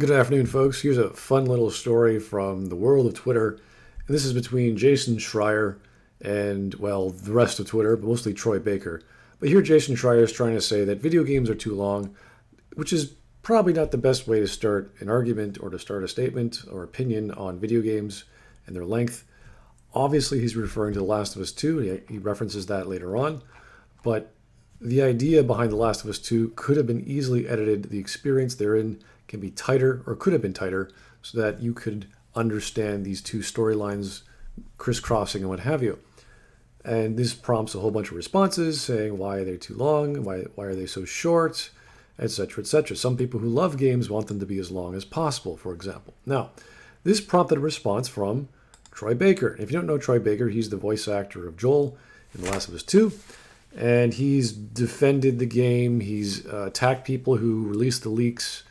Good afternoon, folks. Here's a fun little story from the world of Twitter. And this is between Jason Schreier and, well, the rest of Twitter, but mostly Troy Baker. But here Jason Schreier is trying to say that video games are too long, which is probably not the best way to start an argument or to start a statement or opinion on video games and their length. Obviously, he's referring to The Last of Us 2. He references that later on. But the idea behind The Last of Us 2 could have been easily edited. The experience therein can be tighter, or could have been tighter, so that you could understand these two storylines crisscrossing and what have you. And this prompts a whole bunch of responses saying, why are they too long? Why are they so short? Etc., etc. Some people who love games want them to be as long as possible, for example. Now, this prompted a response from Troy Baker. If you don't know Troy Baker, he's the voice actor of Joel in The Last of Us 2. And he's defended the game. He's attacked people who released the leaks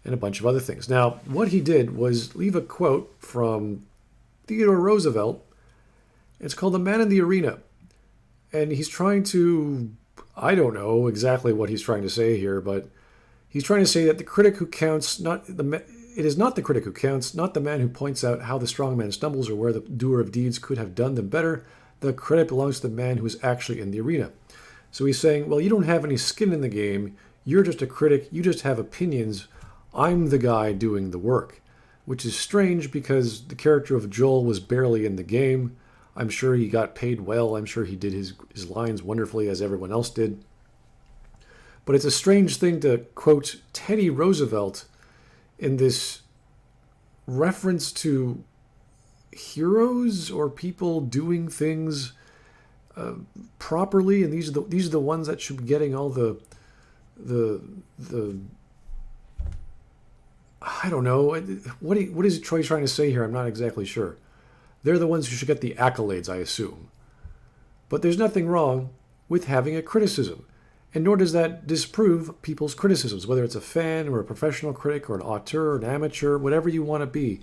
and a bunch of other things. Now, what he did was leave a quote from Theodore Roosevelt. It's called "The Man in the Arena." And he's trying to, I don't know exactly what he's trying to say here, but he's trying to say that the critic who counts, it is not the critic who counts, not the man who points out how the strong man stumbles or where the doer of deeds could have done them better. The credit belongs to the man who is actually in the arena. So he's saying, well, you don't have any skin in the game. You're just a critic. You just have opinions. I'm the guy doing the work, which is strange because the character of Joel was barely in the game. I'm sure he got paid well. I'm sure he did his lines wonderfully as everyone else did. But it's a strange thing to quote Teddy Roosevelt in this reference to heroes or people doing things properly, and these are the ones that should be getting all the I don't know. What is Troy trying to say here? I'm not exactly sure. They're the ones who should get the accolades, I assume. But there's nothing wrong with having a criticism. And nor does that disprove people's criticisms, whether it's a fan or a professional critic or an auteur or an amateur, whatever you want to be.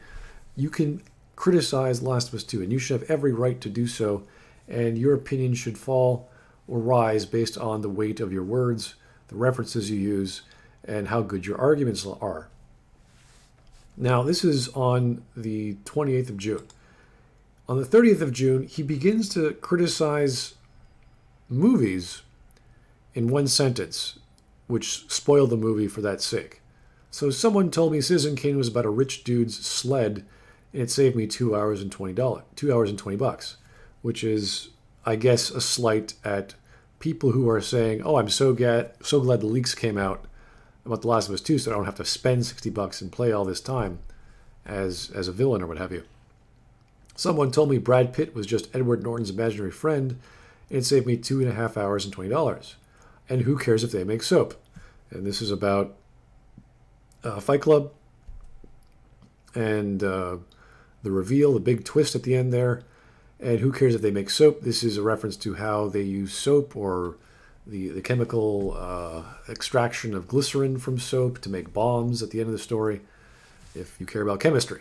You can criticize Last of Us 2, and you should have every right to do so. And your opinion should fall or rise based on the weight of your words, the references you use, and how good your arguments are. Now, this is on the 28th of June. On the 30th of June, he begins to criticize movies in one sentence, which spoiled the movie for that sake. So someone told me Citizen Kane was about a rich dude's sled, and it saved me $2 and $20, which is, I guess, a slight at people who are saying, "Oh, I'm so glad the leaks came out about The Last of Us 2, so I don't have to spend $60 and play all this time as a villain or what have you." Someone told me Brad Pitt was just Edward Norton's imaginary friend, and it saved me $2.5 and $20. And who cares if they make soap? And this is about Fight Club and the reveal, the big twist at the end there. And who cares if they make soap? This is a reference to how they use soap or the chemical extraction of glycerin from soap to make bombs at the end of the story, if you care about chemistry.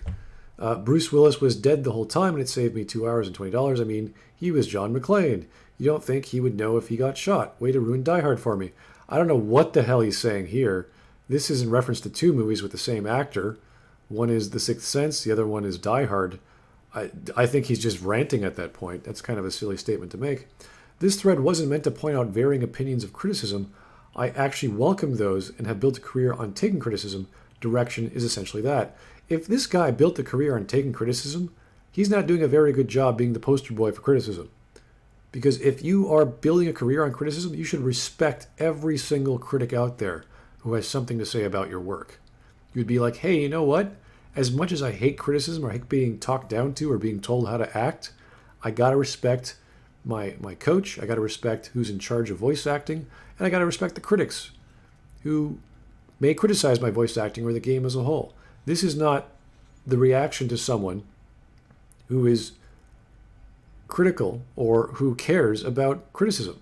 Bruce Willis was dead the whole time, and it saved me $2 and $20. I mean, he was John McClane. You don't think he would know if he got shot. Way to ruin Die Hard for me. I don't know what the hell he's saying here. This is in reference to two movies with the same actor. One is The Sixth Sense. The other one is Die Hard. I think he's just ranting at that point. That's kind of a silly statement to make. This thread wasn't meant to point out varying opinions of criticism. I actually welcome those and have built a career on taking criticism. Direction is essentially that. If this guy built a career on taking criticism, he's not doing a very good job being the poster boy for criticism. Because if you are building a career on criticism, you should respect every single critic out there who has something to say about your work. You'd be like, hey, you know what? As much as I hate criticism or hate being talked down to or being told how to act, I gotta respect my coach, I gotta respect who's in charge of voice acting, and I gotta respect the critics who may criticize my voice acting or the game as a whole. This is not the reaction to someone who is critical or who cares about criticism.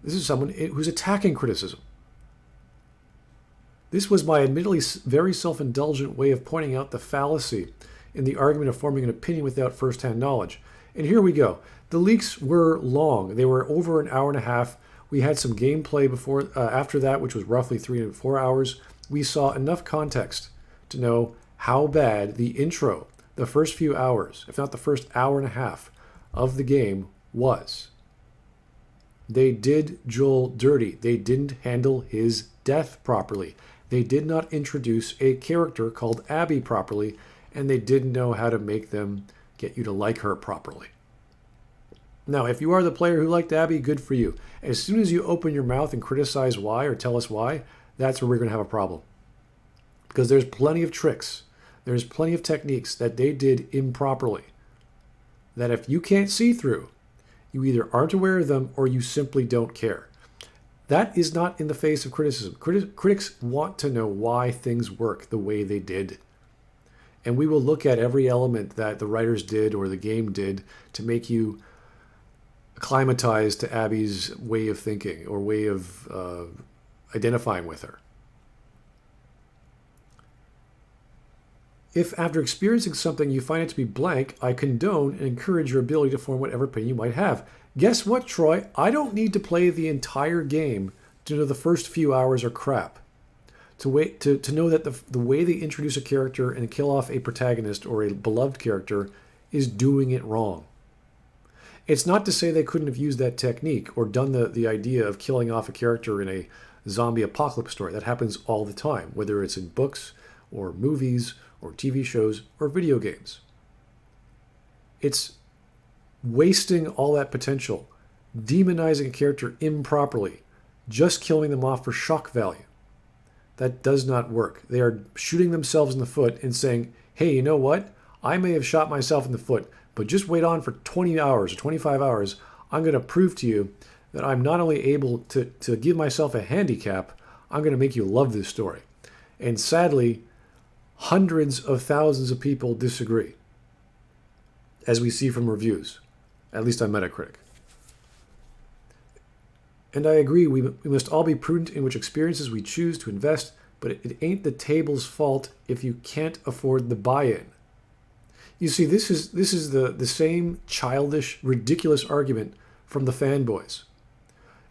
This is someone who's attacking criticism. This was my admittedly very self-indulgent way of pointing out the fallacy in the argument of forming an opinion without first-hand knowledge. And here we go. The leaks were long. They were over an hour and a half. We had some gameplay after that, which was roughly 3 to 4 hours. We saw enough context to know how bad the intro, the first few hours, if not the first hour and a half of the game was. They did Joel dirty. They didn't handle his death properly. They did not introduce a character called Abby properly, and they didn't know how to make them get you to like her properly. Now, if you are the player who liked Abby, good for you. As soon as you open your mouth and criticize why or tell us why, that's where we're going to have a problem. Because there's plenty of tricks, there's plenty of techniques that they did improperly that if you can't see through, you either aren't aware of them or you simply don't care. That is not in the face of criticism. Critics want to know why things work the way they did. And we will look at every element that the writers did or the game did to make you acclimatize to Abby's way of thinking or way of identifying with her. If after experiencing something you find it to be blank, I condone and encourage your ability to form whatever opinion you might have. Guess what, Troy? I don't need to play the entire game to know the first few hours are crap. To know that the way they introduce a character and kill off a protagonist or a beloved character is doing it wrong. It's not to say they couldn't have used that technique or done the idea of killing off a character in a zombie apocalypse story. That happens all the time, whether it's in books or movies or TV shows or video games. It's wasting all that potential, demonizing a character improperly, just killing them off for shock value. That does not work. They are shooting themselves in the foot and saying, hey, you know what? I may have shot myself in the foot, but just wait on for 20 hours or 25 hours. I'm going to prove to you that I'm not only able to give myself a handicap, I'm going to make you love this story. And sadly, hundreds of thousands of people disagree, as we see from reviews, at least on Metacritic. And I agree, we must all be prudent in which experiences we choose to invest, but it ain't the table's fault if you can't afford the buy-in. You see, this is the same childish, ridiculous argument from the fanboys.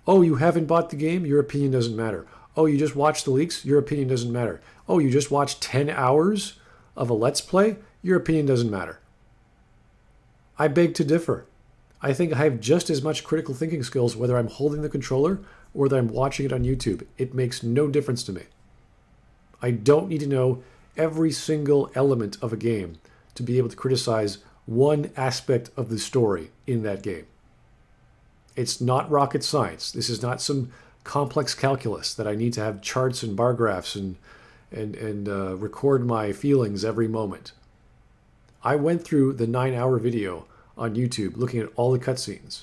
Oh, you haven't bought the game? Your opinion doesn't matter. Oh, you just watched the leaks? Your opinion doesn't matter. Oh, you just watched 10 hours of a Let's Play? Your opinion doesn't matter. I beg to differ. I think I have just as much critical thinking skills whether I'm holding the controller or whether I'm watching it on YouTube. It makes no difference to me. I don't need to know every single element of a game to be able to criticize one aspect of the story in that game. It's not rocket science. This is not some complex calculus that I need to have charts and bar graphs and record my feelings every moment. I went through the 9-hour video on YouTube looking at all the cutscenes,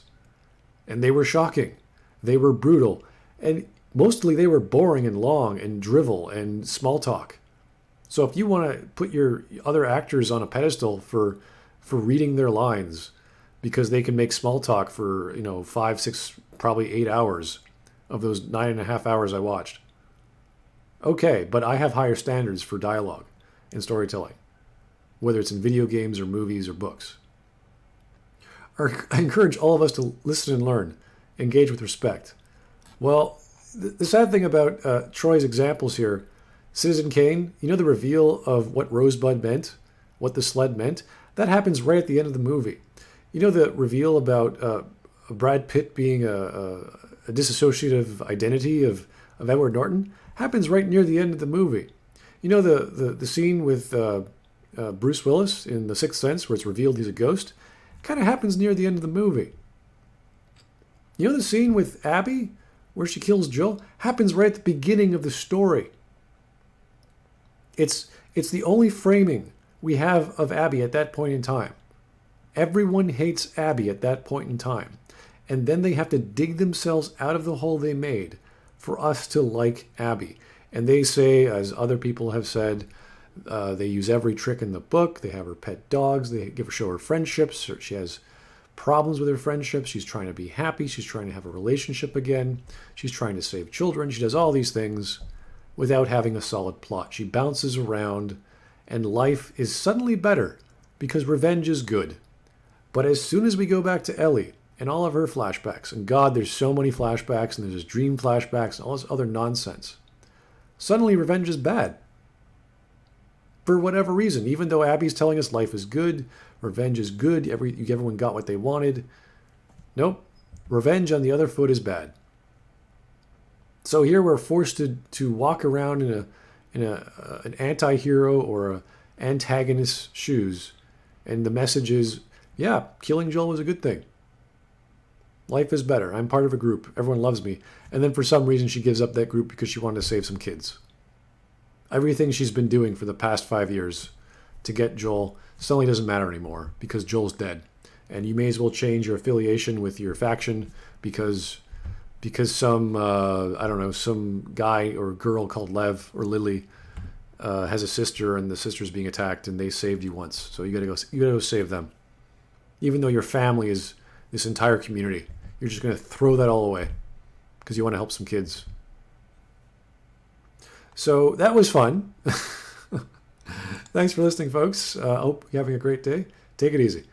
and they were shocking. They were brutal, and mostly they were boring and long and drivel and small talk. So if you want to put your other actors on a pedestal for reading their lines because they can make small talk for 5, 6, probably 8 hours of those 9.5 hours I watched, okay, but I have higher standards for dialogue and storytelling, whether it's in video games or movies or books. I encourage all of us to listen and learn, engage with respect. Well, the sad thing about Troy's examples here, Citizen Kane, you know the reveal of what Rosebud meant, what the sled meant? That happens right at the end of the movie. You know the reveal about Brad Pitt being a dissociative identity of Edward Norton? Happens right near the end of the movie. You know the scene with Bruce Willis in The Sixth Sense where it's revealed he's a ghost? Kind of happens near the end of the movie. You know the scene with Abby where she kills Joel? Happens right at the beginning of the story. It's the only framing we have of Abby at that point in time. Everyone hates Abby at that point in time. And then they have to dig themselves out of the hole they made for us to like Abby. And they say, as other people have said, they use every trick in the book. They have her pet dogs. They show her friendships. She has problems with her friendships. She's trying to be happy. She's trying to have a relationship again. She's trying to save children. She does all these things without having a solid plot. She bounces around, and life is suddenly better because revenge is good. But as soon as we go back to Ellie and all of her flashbacks, and God, there's so many flashbacks, and there's dream flashbacks and all this other nonsense, suddenly revenge is bad. for whatever reason. Even though Abby's telling us life is good, revenge is good, everyone got what they wanted. Nope. Revenge on the other foot is bad. So here we're forced to walk around in an anti-hero or an antagonist's shoes. And the message is, yeah, killing Joel was a good thing. Life is better. I'm part of a group. Everyone loves me. And then for some reason she gives up that group because she wanted to save some kids. Everything she's been doing for the past 5 years to get Joel suddenly doesn't matter anymore because Joel's dead. And you may as well change your affiliation with your faction because some, I don't know, some guy or girl called Lev or Lily has a sister and the sister's being attacked and they saved you once. So you gotta go save them. Even though your family is this entire community, you're just gonna throw that all away because you want to help some kids. So that was fun. Thanks for listening, folks. I hope you're having a great day. Take it easy.